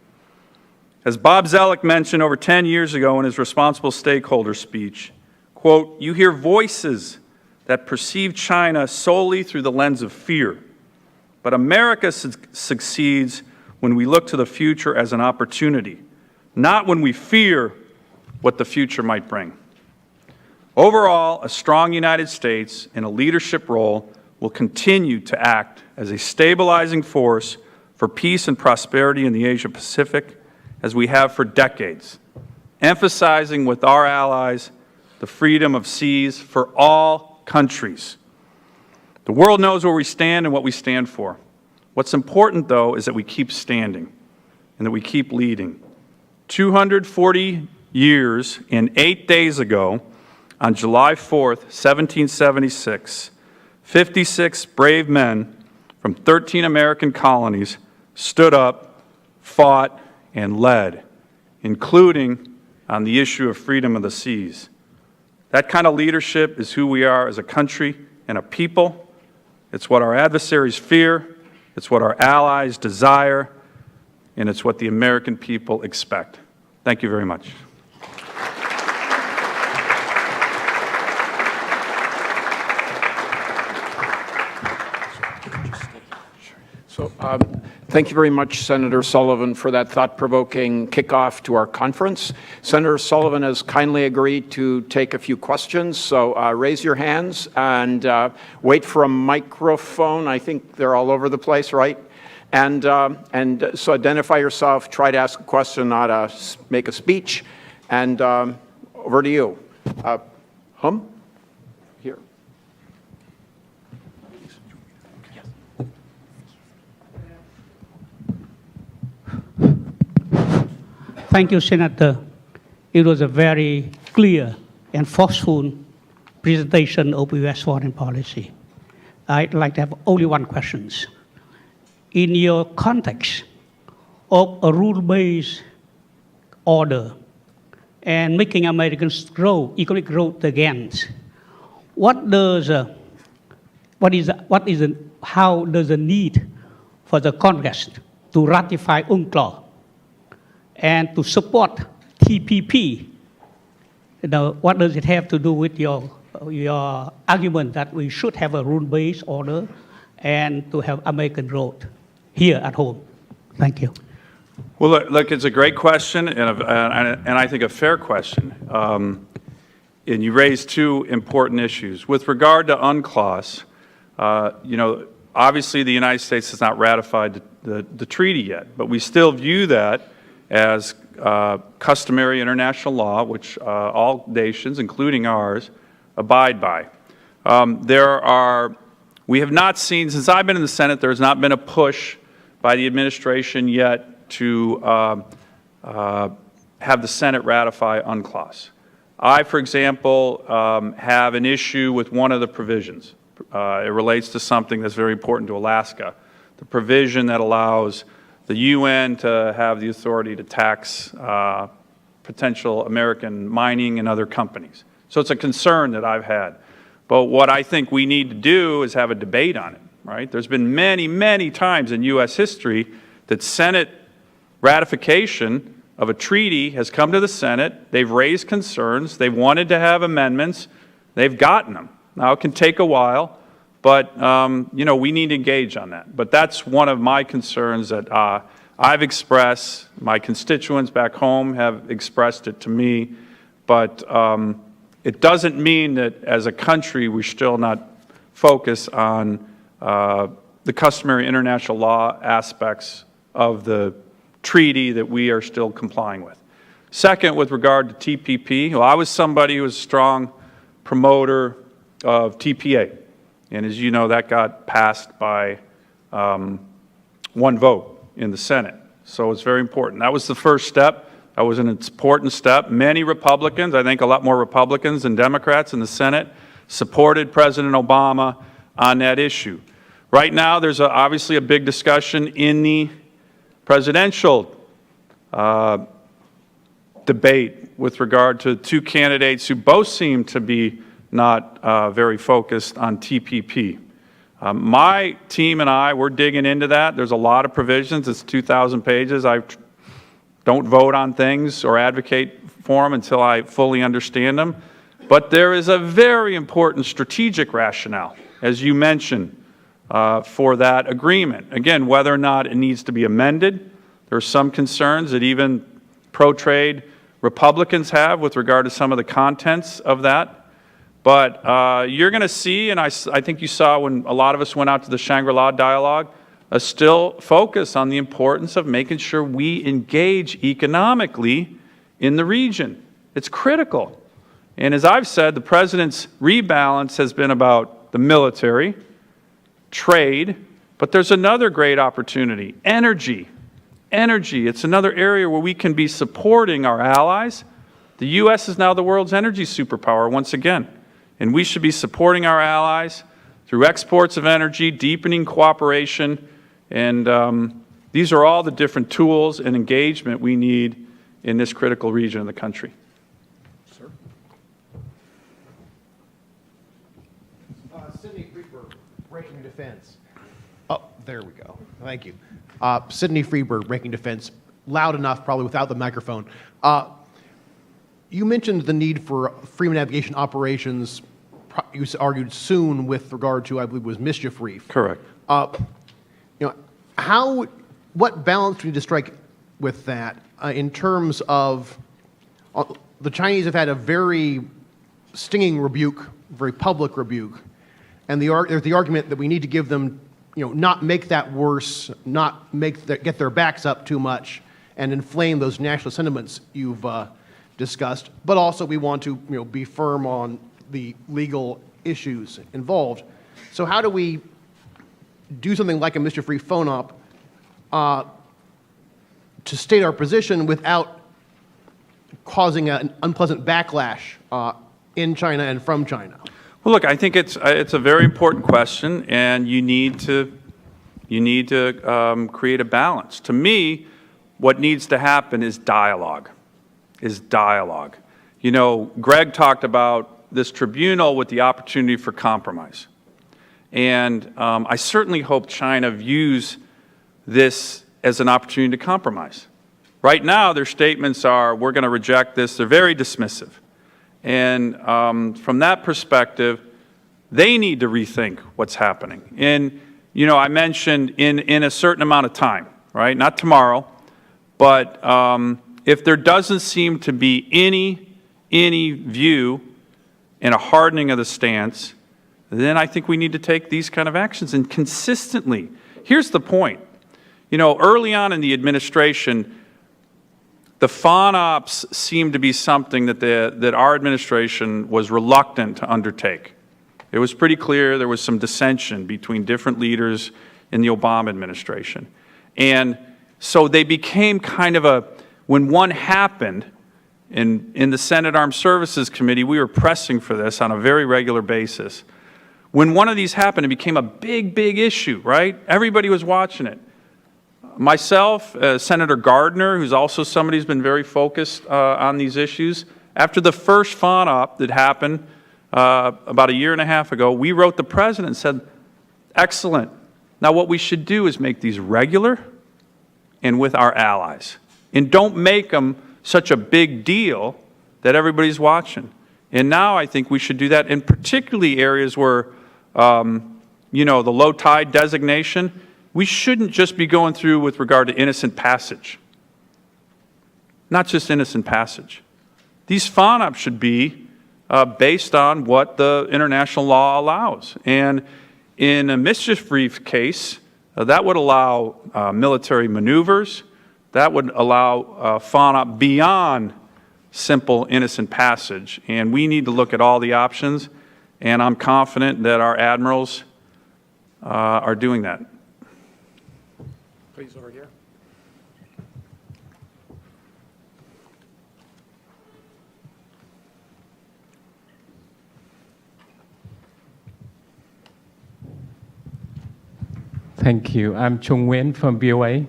As Bob Zoellick mentioned over 10 years ago in his responsible stakeholder speech, quote, "You hear voices that perceive China solely through the lens of fear. But America succeeds when we look to the future as an opportunity, not when we fear what the future might bring." Overall, a strong United States in a leadership role will continue to act as a stabilizing force for peace and prosperity in the Asia-Pacific, as we have for decades, emphasizing with our allies the freedom of seas for all countries. The world knows where we stand and what we stand for. What's important, though, is that we keep standing and that we keep leading. 240 years and 8 days ago, on July 4th, 1776, 56 brave men from 13 American colonies stood up, fought, and led, including on the issue of freedom of the seas. That kind of leadership is who we are as a country and a people. It's what our adversaries fear, it's what our allies desire, and it's what the American people expect. Thank you very much. So, thank you very much, Senator Sullivan, for that thought-provoking kickoff to our conference. Senator Sullivan has kindly agreed to take a few questions, so raise your hands and wait for a microphone. I think they're all over the place, right? And so identify yourself, try to ask a question, not make a speech, and over to you. Here. Thank you, Senator. It was a very clear and forceful presentation of U.S. foreign policy. I'd like to have only one question. In your context of a rule-based order and making Americans grow, economic growth again, how does the need for the Congress to ratify UNCLOS and to support TPP, what does it have to do with your argument that we should have a rule-based order and to have American growth here at home? Thank you. Well, look, it's a great question and I think a fair question. And you raised two important issues. With regard to UNCLOS, obviously the United States has not ratified the treaty yet, but we still view that as customary international law, which all nations, including ours, abide by. We have not seen, since I've been in the Senate, there has not been a push by the administration yet to have the Senate ratify UNCLOS. I, for example, have an issue with one of the provisions. It relates to something that's very important to Alaska, the provision that allows the UN to have the authority to tax potential American mining and other companies. So it's a concern that I've had. But what I think we need to do is have a debate on it, right? There's been many, many times in U.S. history that Senate ratification of a treaty has come to the Senate, they've raised concerns, they've wanted to have amendments, they've gotten them. Now, it can take a while, but we need to engage on that. But that's one of my concerns that I've expressed, my constituents back home have expressed it to me, but It doesn't mean that as a country we still not focus on the customary international law aspects of the treaty that we are still complying with. Second, with regard to TPP, well, I was somebody who was a strong promoter of TPA. And as you know, that got passed by one vote in the Senate. So it's very important. That was the first step. That was an important step. Many Republicans, I think a lot more Republicans than Democrats in the Senate, supported President Obama on that issue. Right now, there's obviously a big discussion in the presidential debate with regard to two candidates who both seem to be not very focused on TPP. My team and I, we're digging into that. There's a lot of provisions. It's 2,000 pages. I don't vote on things or advocate for them until I fully understand them. But there is a very important strategic rationale, as you mentioned, for that agreement. Again, whether or not it needs to be amended. There are some concerns that even pro-trade Republicans have with regard to some of the contents of that. But you're going to see, and I think you saw when a lot of us went out to the Shangri-La dialogue, a still focus on the importance of making sure we engage economically in the region. It's critical. And as I've said, the President's rebalance has been about the military, trade, but there's another great opportunity, energy. Energy, it's another area where we can be supporting our allies. The U.S. is now the world's energy superpower once again. And we should be supporting our allies through exports of energy, deepening cooperation, and these are all the different tools and engagement we need in this critical region of the country. Sir? Sidney Freeberg, Breaking Defense. Oh, there we go. Thank you. Sidney Freeberg, Breaking Defense. Loud enough, probably without the microphone. You mentioned the need for free navigation operations, you argued soon with regard to, I believe it was Mischief Reef. Correct. What balance do we need to strike with that in terms of, the Chinese have had a very stinging rebuke, very public rebuke, and there's the argument that we need to give them, not make that worse, not get their backs up too much, and inflame those national sentiments you've discussed, but also we want to be firm on the legal issues involved. So how do we do something like a Mischief Reef phone-op to state our position without causing an unpleasant backlash in China and from China? Well, look, I think it's a very important question, and you need to create a balance. To me, what needs to happen is dialogue. Greg talked about this tribunal with the opportunity for compromise. And I certainly hope China views this as an opportunity to compromise. Right now, their statements are, we're going to reject this. They're very dismissive. And from that perspective, they need to rethink what's happening. And, I mentioned in a certain amount of time, right? Not tomorrow, but if there doesn't seem to be any view and a hardening of the stance, then I think we need to take these kind of actions and consistently. Here's the point. Early on in the administration, the FONOPS seemed to be something that our administration was reluctant to undertake. It was pretty clear there was some dissension between different leaders in the Obama administration. And so they became kind of when one happened, in the Senate Armed Services Committee, we were pressing for this on a very regular basis. When one of these happened, it became a big issue, right? Everybody was watching it. Myself, Senator Gardner, who's also somebody who's been very focused on these issues, after the first FONOP that happened about a year and a half ago, we wrote the President and said, excellent. Now what we should do is make these regular and with our allies. And don't make them such a big deal that everybody's watching. And now I think we should do that in particularly areas where, the low tide designation, we shouldn't just be going through with regard to innocent passage. Not just innocent passage. These FONOPs should be based on what the international law allows. And in a mischief reef case, that would allow military maneuvers, that would allow fauna beyond simple innocent passage. And we need to look at all the options, and I'm confident that our admirals are doing that. Please, over here. Thank you. I'm Chung Nguyen from BOA.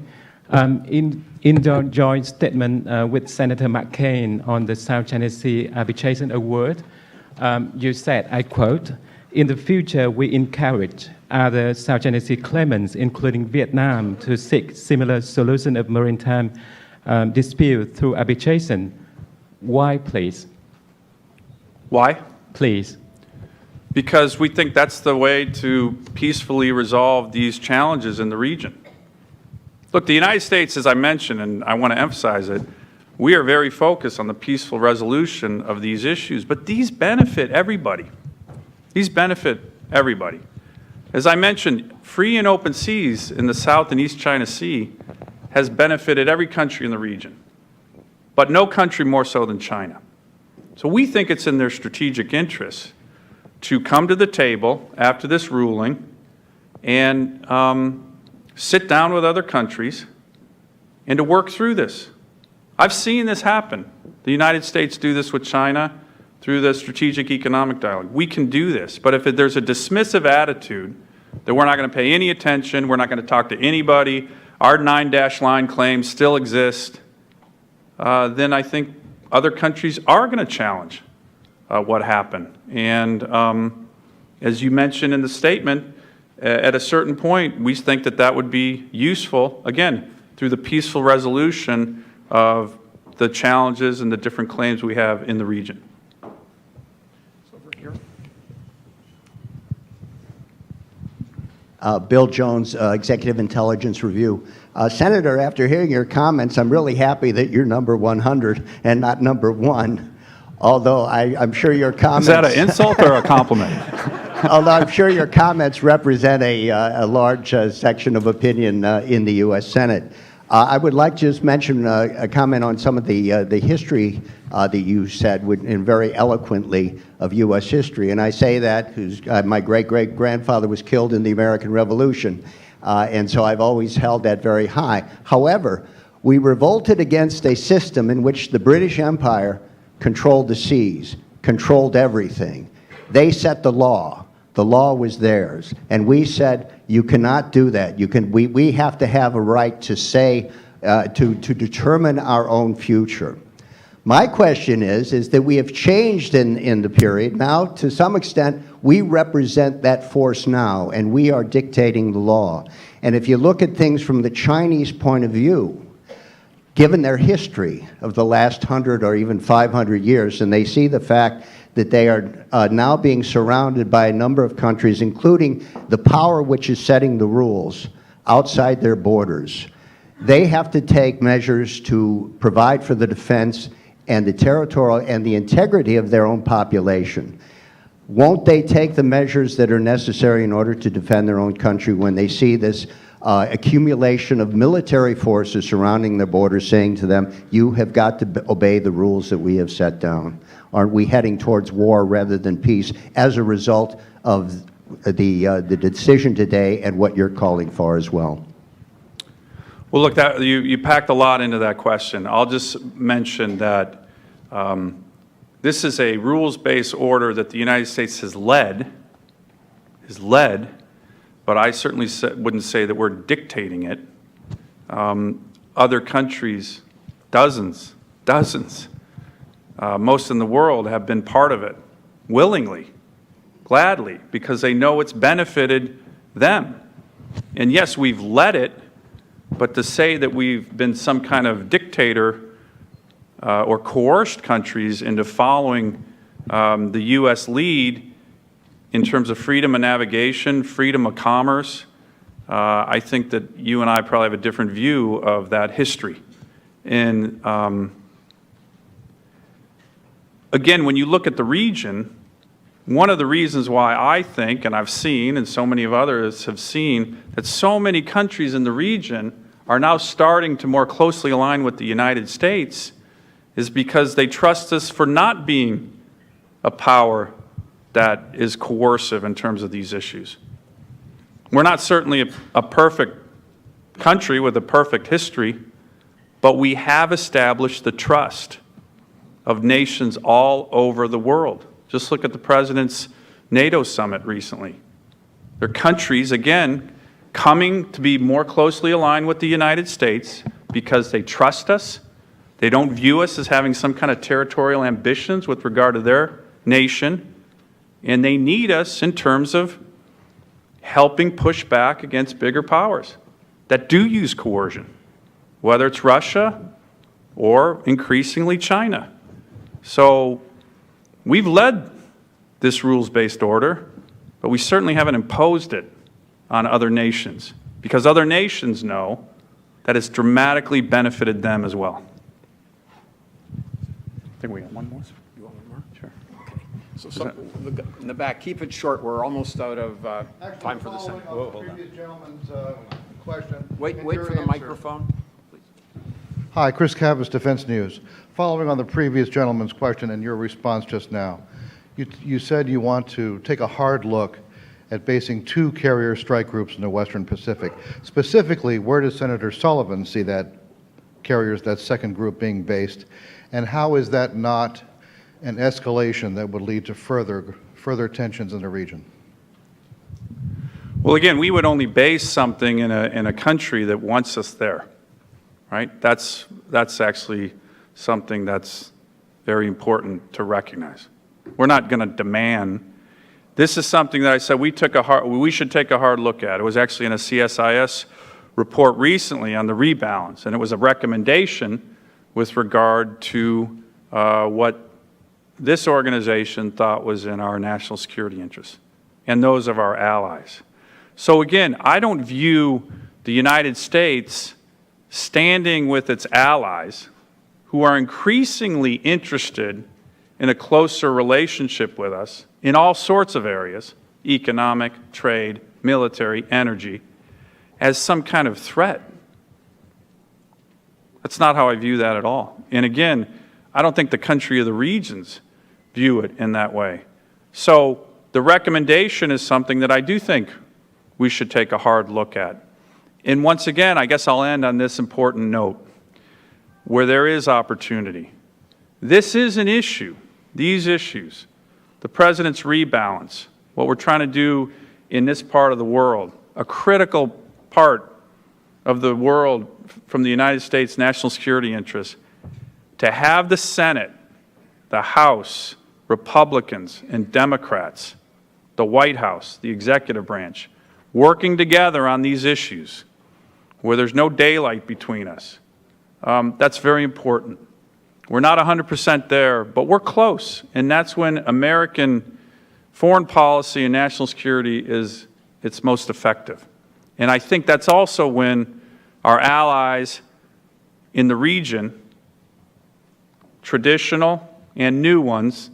In the joint statement with Senator McCain on the South China Sea Arbitration Award, you said, I quote, "In the future, we encourage other South China Sea claimants, including Vietnam, to seek similar solution of maritime dispute through arbitration." Why, please? Why? Please. Because we think that's the way to peacefully resolve these challenges in the region. Look, the United States, as I mentioned, and I want to emphasize it, we are very focused on the peaceful resolution of these issues, but these benefit everybody. These benefit everybody. As I mentioned, free and open seas in the South and East China Sea has benefited every country in the region, but no country more so than China. So we think it's in their strategic interests to come to the table after this ruling and sit down with other countries and to work through this. I've seen this happen. The United States do this with China through the strategic economic dialogue. We can do this, but if there's a dismissive attitude that we're not going to pay any attention, we're not going to talk to anybody, our 9-line claims still exist, then I think other countries are going to challenge what happened. And as you mentioned in the statement, at a certain point, we think that that would be useful, again, through the peaceful resolution of the challenges and the different claims we have in the region. Over here. Bill Jones, Executive Intelligence Review. Senator, after hearing your comments, I'm really happy that you're number 100 and not number 1. Although I'm sure your comments... Is that an insult or a compliment? Although I'm sure your comments represent a large section of opinion in the U.S. Senate. I would like to just mention a comment on some of the history that you said, and very eloquently, of U.S. history. And I say that my great-great-grandfather was killed in the American Revolution, and so I've always held that very high. However, we revolted against a system in which the British Empire controlled the seas, controlled everything. They set the law. The law was theirs. And we said, you cannot do that. We have to have a right to say, to determine our own future. My question is that we have changed in the period. Now, to some extent, we represent that force now, and we are dictating the law. And if you look at things from the Chinese point of view, given their history of the last 100 or even 500 years, and they see the fact that they are now being surrounded by a number of countries, including the power which is setting the rules outside their borders, they have to take measures to provide for the defense and the territorial and the integrity of their own population. Won't they take the measures that are necessary in order to defend their own country when they see this accumulation of military forces surrounding their borders, saying to them, you have got to obey the rules that we have set down? Aren't we heading towards war rather than peace as a result of the decision today and what you're calling for as well? Well, look, you packed a lot into that question. I'll just mention that this is a rules-based order that the United States has led, but I certainly wouldn't say that we're dictating it. Other countries, dozens, most in the world have been part of it, willingly, gladly, because they know it's benefited them. And yes, we've led it, but to say that we've been some kind of dictator or coerced countries into following the U.S. lead in terms of freedom of navigation, freedom of commerce, I think that you and I probably have a different view of that history. And again, when you look at the region, one of the reasons why I think, and I've seen, and so many of others have seen, that so many countries in the region are now starting to more closely align with the United States is because they trust us for not being a power that is coercive in terms of these issues. We're not certainly a perfect country with a perfect history, but we have established the trust of nations all over the world. Just look at the President's NATO summit recently. They're countries, again, coming to be more closely aligned with the United States because they trust us. They don't view us as having some kind of territorial ambitions with regard to their nation. And they need us in terms of helping push back against bigger powers that do use coercion, whether it's Russia or increasingly China. So we've led this rules-based order, but we certainly haven't imposed it on other nations because other nations know that it's dramatically benefited them as well. I think we got one more. You want one more? Sure. So in the back, keep it short. We're almost out of time for the Senate. Previous gentleman's question. Wait for the microphone. Hi, Chris Cavas, Defense News. Following on the previous gentleman's question and your response just now, you said you want to take a hard look at basing 2 carrier strike groups in the Western Pacific. Specifically, where does Senator Sullivan see that second group being based, and how is that not an escalation that would lead to further tensions in the region? Well, again, we would only base something in a country that wants us there, right? That's actually something that's very important to recognize. We're not going to demand. This is something that I said we should take a hard look at. It was actually in a CSIS report recently on the rebalance, and it was a recommendation with regard to what this organization thought was in our national security interests and those of our allies. So again, I don't view the United States standing with its allies who are increasingly interested in a closer relationship with us in all sorts of areas, economic, trade, military, energy, as some kind of threat. That's not how I view that at all. And again, I don't think the country of the regions view it in that way. So the recommendation is something that I do think we should take a hard look at. And once again, I guess I'll end on this important note, where there is opportunity. This is an issue, these issues, the President's rebalance, what we're trying to do in this part of the world, a critical part of the world from the United States national security interests, to have the Senate, the House, Republicans and Democrats, the White House, the executive branch, working together on these issues where there's no daylight between us. That's very important. We're not 100% there, but we're close, and that's when American foreign policy and national security is its most effective. And I think that's also when our allies in the region, traditional and new ones,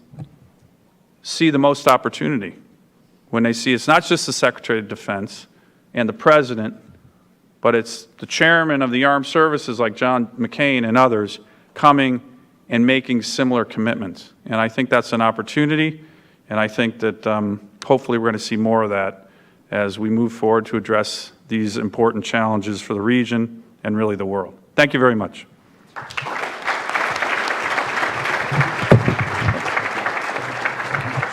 see the most opportunity. When they see it's not just the Secretary of Defense and the President, but it's the chairman of the armed services like John McCain and others coming and making similar commitments. And I think that's an opportunity, and I think that hopefully we're going to see more of that as we move forward to address these important challenges for the region and really the world. Thank you very much.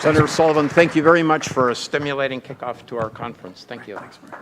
Senator Sullivan, thank you very much for a stimulating kickoff to our conference. Thank you. Thanks, Mayor.